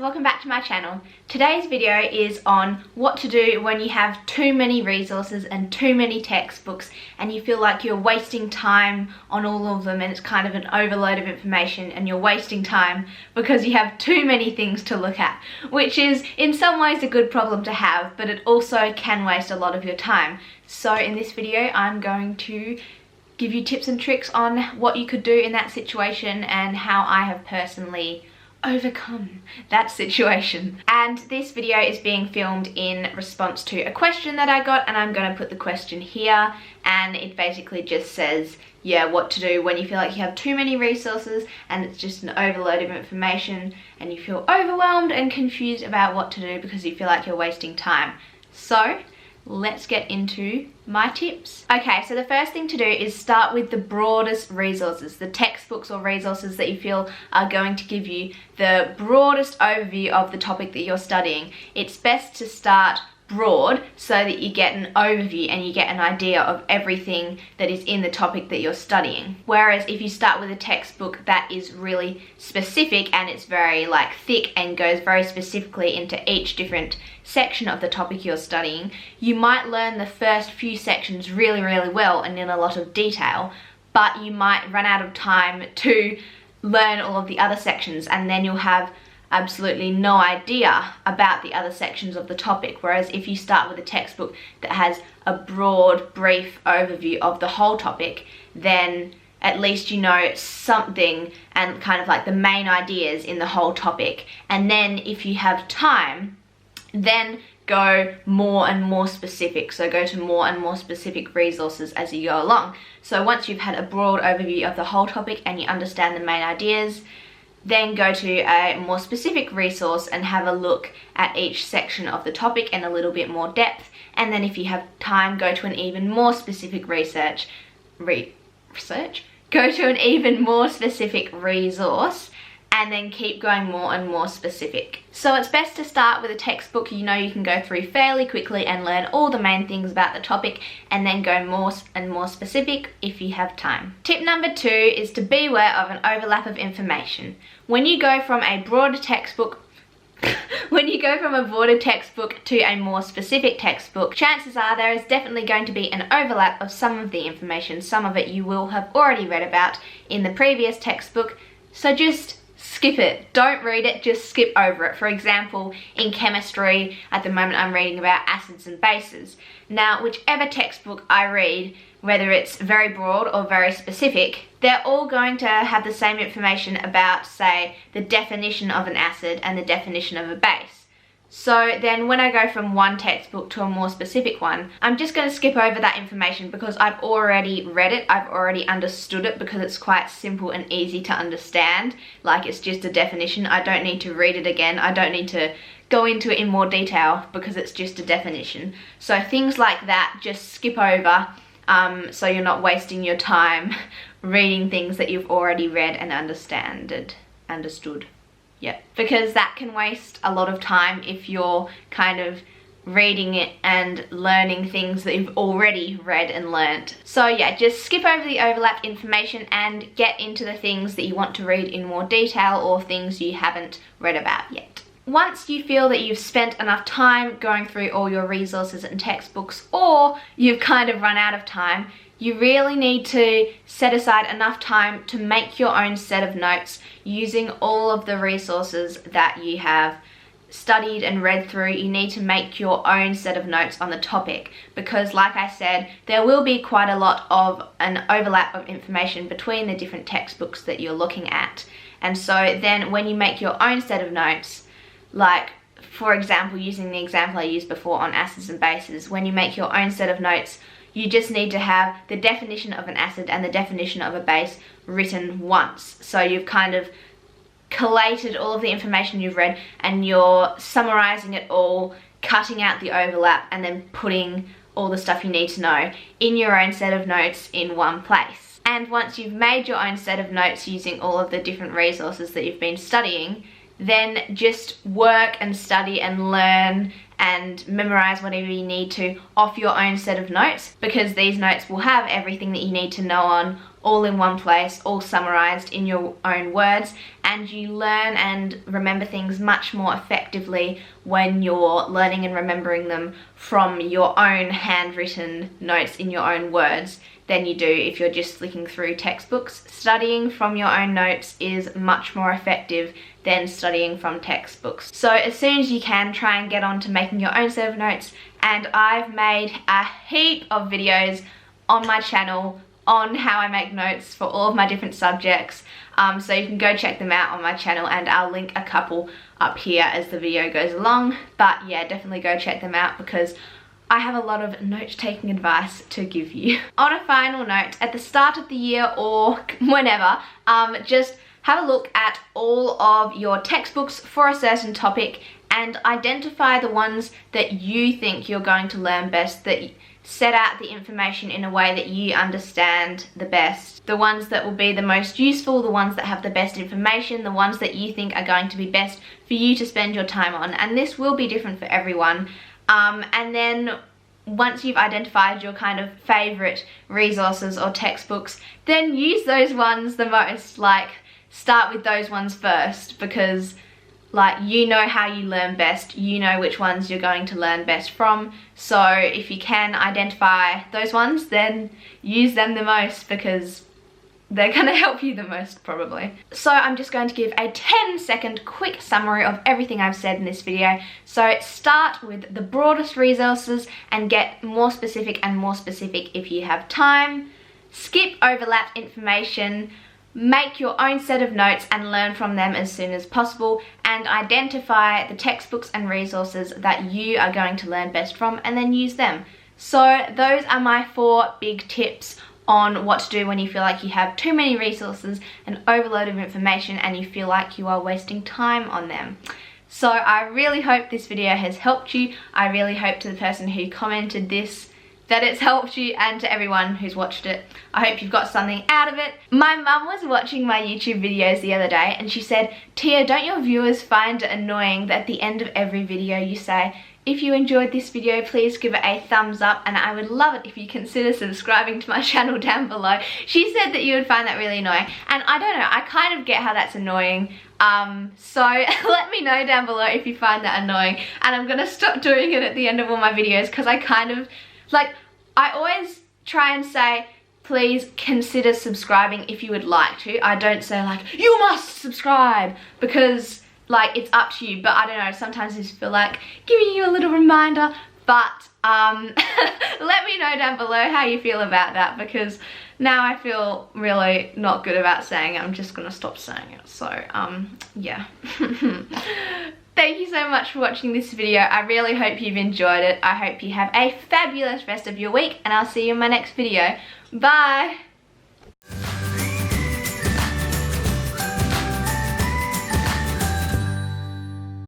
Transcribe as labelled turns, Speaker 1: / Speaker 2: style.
Speaker 1: welcome back to my channel. Today's video is on what to do when you have too many resources and too many textbooks and you feel like you're wasting time on all of them and it's kind of an overload of information and you're wasting time because you have too many things to look at, which is in some ways a good problem to have, but it also can waste a lot of your time. So in this video I'm going to give you tips and tricks on what you could do in that situation and how I have personally overcome that situation. And this video is being filmed in response to a question that I got, and I'm going to put the question here, and it basically just says, yeah, what to do when you feel like you have too many resources and it's just an overload of information and you feel overwhelmed and confused about what to do because you feel like you're wasting time. So let's get into my tips. Okay, so the first thing to do is start with the broadest resources, the textbooks or resources that you feel are going to give you the broadest overview of the topic that you're studying. It's best to start broad so that you get an overview and you get an idea of everything that is in the topic that you're studying. Whereas if you start with a textbook that is really specific and it's very like thick and goes very specifically into each different section of the topic you're studying, you might learn the first few sections really well and in a lot of detail, but you might run out of time to learn all of the other sections and then you'll have absolutely no idea about the other sections of the topic. Whereas if you start with a textbook that has a broad, brief overview of the whole topic, then at least you know something and kind of like the main ideas in the whole topic. And then if you have time, then go more and more specific. So go to more and more specific resources as you go along. So once you've had a broad overview of the whole topic and you understand the main ideas, then go to a more specific resource and have a look at each section of the topic in a little bit more depth. And then if you have time, go to an even more specific resource, and then keep going more and more specific. So it's best to start with a textbook you know you can go through fairly quickly and learn all the main things about the topic, and then go more and more specific if you have time. Tip number 2 is to be aware of an overlap of information. When you go from a broader textbook to a more specific textbook, chances are there is definitely going to be an overlap of some of the information. Some of it you will have already read about in the previous textbook, so just skip it. Don't read it, just skip over it. For example, in chemistry, at the moment I'm reading about acids and bases. Now, whichever textbook I read, whether it's very broad or very specific, they're all going to have the same information about, say, the definition of an acid and the definition of a base. So then when I go from one textbook to a more specific one, I'm just going to skip over that information because I've already read it, I've already understood it, because it's quite simple and easy to understand. Like, it's just a definition. I don't need to read it again. I don't need to go into it in more detail because it's just a definition. So things like that, just skip over so you're not wasting your time reading things that you've already read and understood. Yep, because that can waste a lot of time if you're kind of reading it and learning things that you've already read and learnt. So yeah, just skip over the overlap information and get into the things that you want to read in more detail or things you haven't read about yet. Once you feel that you've spent enough time going through all your resources and textbooks, or you've kind of run out of time, you really need to set aside enough time to make your own set of notes using all of the resources that you have studied and read through. You need to make your own set of notes on the topic because, like I said, there will be quite a lot of an overlap of information between the different textbooks that you're looking at. And so then when you make your own set of notes, like for example, using the example I used before on acids and bases, when you make your own set of notes, you just need to have the definition of an acid and the definition of a base written once. So you've kind of collated all of the information you've read and you're summarizing it all, cutting out the overlap, and then putting all the stuff you need to know in your own set of notes in one place. And once you've made your own set of notes using all of the different resources that you've been studying, then just work and study and learn and memorize whatever you need to off your own set of notes, because these notes will have everything that you need to know on all in one place, all summarized in your own words, and you learn and remember things much more effectively when you're learning and remembering them from your own handwritten notes in your own words than you do if you're just flicking through textbooks. Studying from your own notes is much more effective than studying from textbooks. So as soon as you can, try and get on to making your own set of notes, and I've made a heap of videos on my channel on how I make notes for all of my different subjects, so you can go check them out on my channel, and I'll link a couple up here as the video goes along. But yeah, definitely go check them out because I have a lot of note-taking advice to give you. On a final note, at the start of the year or whenever, just have a look at all of your textbooks for a certain topic and identify the ones that you think you're going to learn best, that set out the information in a way that you understand the best. The ones that will be the most useful, the ones that have the best information, the ones that you think are going to be best for you to spend your time on. And this will be different for everyone. And then once you've identified your kind of favorite resources or textbooks, then use those ones the most. Like, start with those ones first, because like, you know how you learn best, you know which ones you're going to learn best from. So if you can identify those ones, then use them the most, because they're gonna help you the most probably. So I'm just going to give a 10-second quick summary of everything I've said in this video. So start with the broadest resources and get more specific and more specific if you have time. Skip overlapped information. Make your own set of notes and learn from them as soon as possible, and identify the textbooks and resources that you are going to learn best from, and then use them. So those are my 4 big tips on what to do when you feel like you have too many resources, an overload of information, and you feel like you are wasting time on them. So I really hope this video has helped you. I really hope, to the person who commented this, that it's helped you, and to everyone who's watched it, I hope you've got something out of it. My mum was watching my YouTube videos the other day and she said, "Tia, don't your viewers find it annoying that at the end of every video you say, 'If you enjoyed this video, please give it a thumbs up, and I would love it if you consider subscribing to my channel down below.'" She said that you would find that really annoying, and I don't know, I kind of get how that's annoying. So let me know down below if you find that annoying, and I'm gonna stop doing it at the end of all my videos, because I kind of, like, I always try and say, please consider subscribing if you would like to. I don't say like, you must subscribe, because like, it's up to you. But I don't know, sometimes I just feel like giving you a little reminder. But let me know down below how you feel about that, because now I feel really not good about saying it. I'm just gonna stop saying it. So yeah. Thank you so much for watching this video. I really hope you've enjoyed it. I hope you have a fabulous rest of your week, and I'll see you in my next video. Bye!